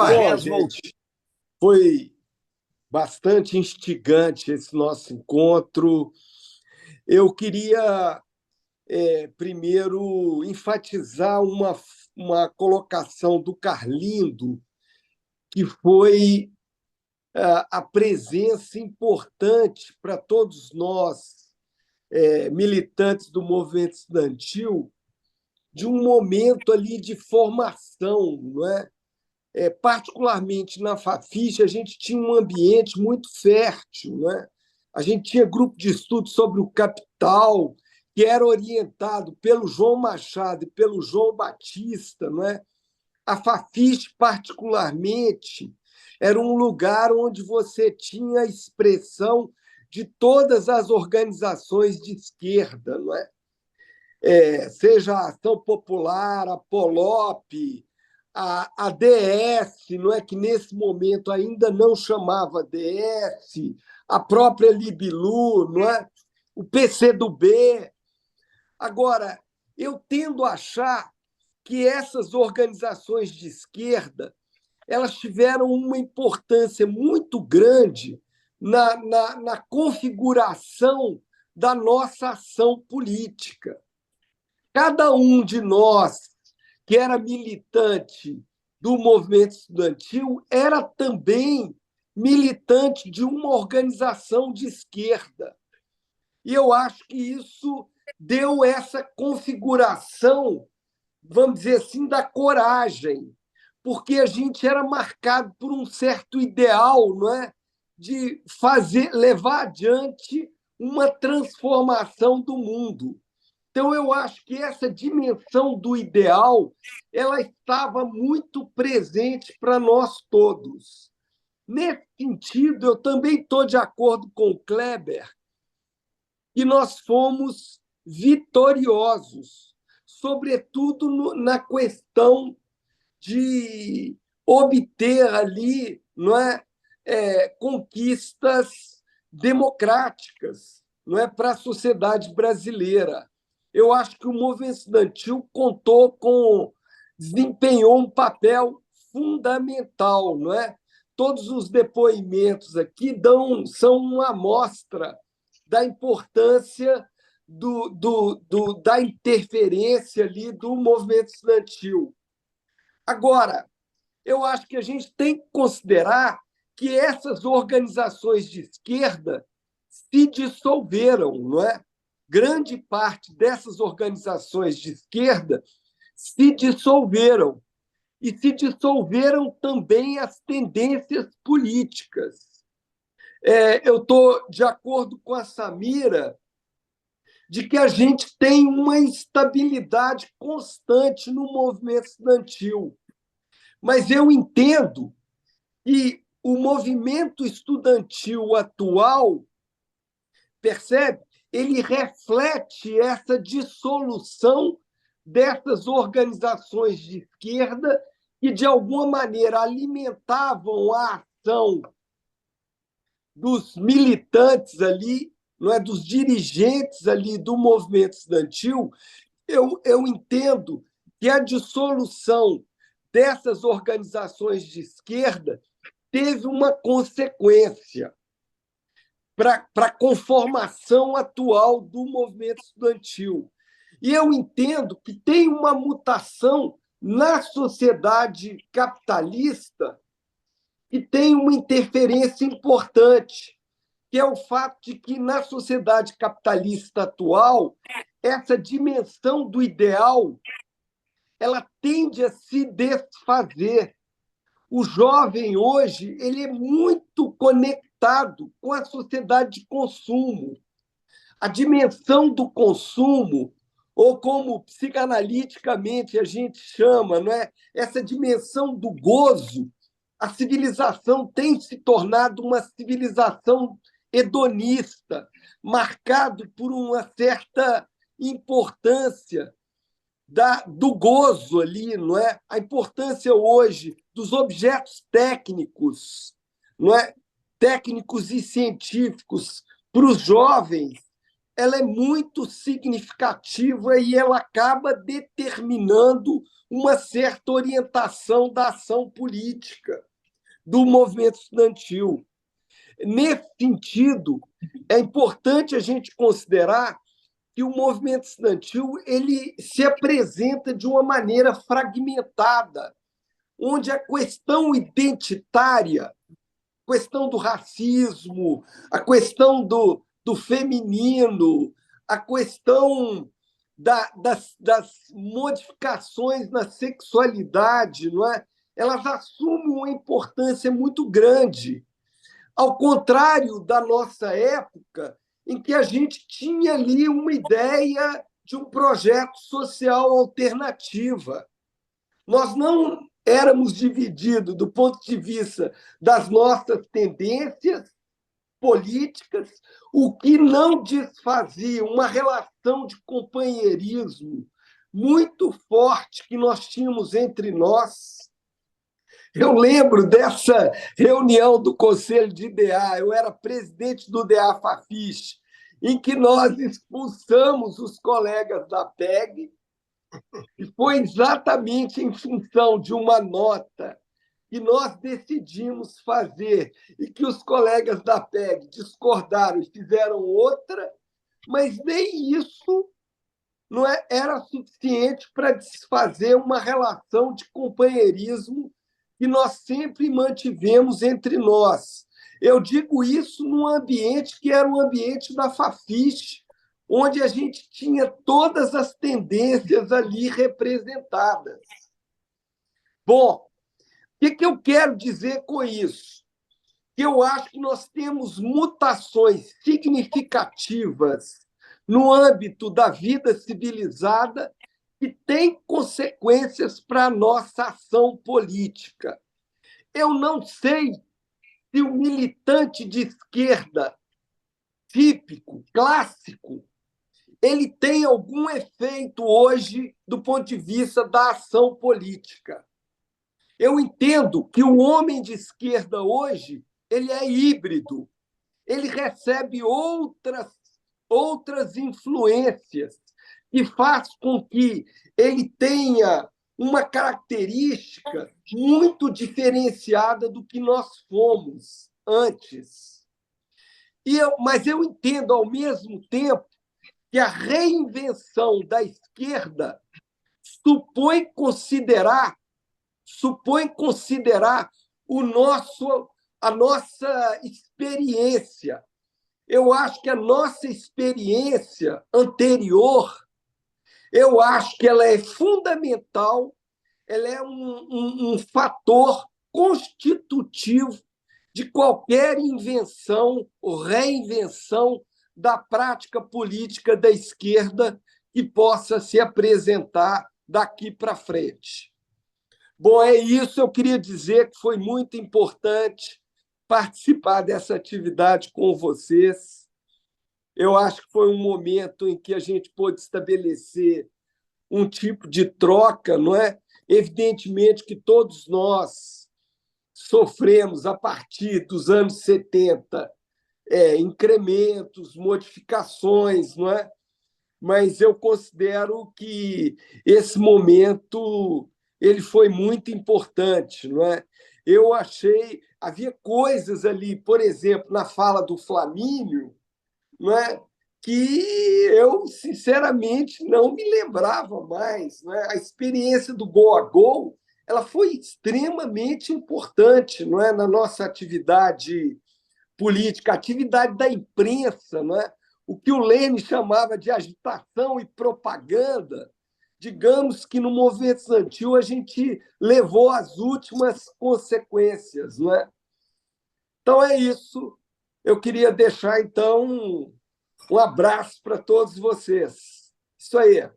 Bom, Barretos voltou. gente, foi bastante instigante esse nosso encontro. Eu queria, primeiro, enfatizar uma colocação do Carlindo, que foi a presença importante para todos nós, militantes do movimento estudantil, de um momento ali de formação, não é? Particularmente na Fafiche, a gente tinha um ambiente muito fértil, né? A gente tinha grupo de estudo sobre o capital, que era orientado pelo João Machado e pelo João Batista, não é? A Fafiche, particularmente, era um lugar onde você tinha a expressão de todas as organizações de esquerda, não é? Seja a Ação Popular, a POLOP, a DS, não é que nesse momento ainda não chamava DS, a própria Libilu, não é? O PCdoB. Agora, eu tendo a achar que essas organizações de esquerda elas tiveram uma importância muito grande na configuração da nossa ação política. Cada um de nós que era militante do movimento estudantil era também militante de uma organização de esquerda. E eu acho que isso deu essa configuração, vamos dizer assim, da coragem, porque a gente era marcado por um certo ideal, não é? De levar adiante uma transformação do mundo. Então, eu acho que essa dimensão do ideal ela estava muito presente para nós todos. Nesse sentido, eu também estou de acordo com o Kleber que nós fomos vitoriosos, sobretudo na questão de obter ali, não é, conquistas democráticas, não é, para a sociedade brasileira. Eu acho que o movimento estudantil desempenhou um papel fundamental, não é? Todos os depoimentos aqui são uma amostra da importância da interferência ali do movimento estudantil. Agora, eu acho que a gente tem que considerar que essas organizações de esquerda se dissolveram, não é? Grande parte dessas organizações de esquerda se dissolveram. E se dissolveram também as tendências políticas. Eu estou de acordo com a Samira de que a gente tem uma instabilidade constante no movimento estudantil. Mas eu entendo que o movimento estudantil atual, percebe? Ele reflete essa dissolução dessas organizações de esquerda que, de alguma maneira, alimentavam a ação dos militantes ali, não é, dos dirigentes ali do movimento estudantil. Eu entendo que a dissolução dessas organizações de esquerda teve uma consequência para a conformação atual do movimento estudantil. E eu entendo que tem uma mutação na sociedade capitalista e tem uma interferência importante, que é o fato de que, na sociedade capitalista atual, essa dimensão do ideal ela tende a se desfazer. O jovem hoje ele é muito conectado com a sociedade de consumo. A dimensão do consumo, ou como psicanaliticamente a gente chama, não é? Essa dimensão do gozo, a civilização tem se tornado uma civilização hedonista, marcado por uma certa importância do gozo ali, não é? A importância hoje dos objetos técnicos, não é? Técnicos e científicos para os jovens, ela é muito significativa e ela acaba determinando uma certa orientação da ação política do movimento estudantil. Nesse sentido, é importante a gente considerar que o movimento estudantil ele se apresenta de uma maneira fragmentada, onde a questão identitária, a questão do racismo, a questão do feminino, a questão das modificações na sexualidade, não é? Elas assumem uma importância muito grande, ao contrário da nossa época, em que a gente tinha ali uma ideia de um projeto social alternativa. Nós não éramos divididos do ponto de vista das nossas tendências políticas, o que não desfazia uma relação de companheirismo muito forte que nós tínhamos entre nós. Eu lembro dessa reunião do Conselho de DA, eu era presidente do DA Fafiche, em que nós expulsamos os colegas da PEG, e foi exatamente em função de uma nota que nós decidimos fazer e que os colegas da PEG discordaram e fizeram outra, mas nem isso não era suficiente para desfazer uma relação de companheirismo que nós sempre mantivemos entre nós. Eu digo isso num ambiente que era um ambiente da Fafiche, onde a gente tinha todas as tendências ali representadas. Bom, o que eu quero dizer com isso? Que eu acho que nós temos mutações significativas no âmbito da vida civilizada que têm consequências para a nossa ação política. Eu não sei se o militante de esquerda típico, clássico, ele tem algum efeito hoje do ponto de vista da ação política. Eu entendo que o homem de esquerda hoje ele é híbrido, ele recebe outras influências e faz com que ele tenha uma característica muito diferenciada do que nós fomos antes. Mas eu entendo, ao mesmo tempo, que a reinvenção da esquerda supõe considerar a nossa experiência. Eu acho que a nossa experiência anterior, eu acho que ela é fundamental, ela é um fator constitutivo de qualquer invenção ou reinvenção da prática política da esquerda que possa se apresentar daqui para frente. Bom, é isso. Eu queria dizer que foi muito importante participar dessa atividade com vocês. Eu acho que foi um momento em que a gente pôde estabelecer um tipo de troca, não é? Evidentemente que todos nós sofremos, a partir dos anos 70, incrementos, modificações, não é? Mas eu considero que esse momento ele foi muito importante, não é? Eu achei, havia coisas ali, por exemplo, na fala do Flamínio, não é? Que eu, sinceramente, não me lembrava mais. Não é? A experiência do Gol a Gol ela foi extremamente importante, não é? Na nossa atividade política, a atividade da imprensa, não é? O que o Lênin chamava de agitação e propaganda. Digamos que no movimento estudantil a gente levou as últimas consequências, não é? Então é isso. Eu queria deixar, então, um abraço para todos vocês. Isso aí.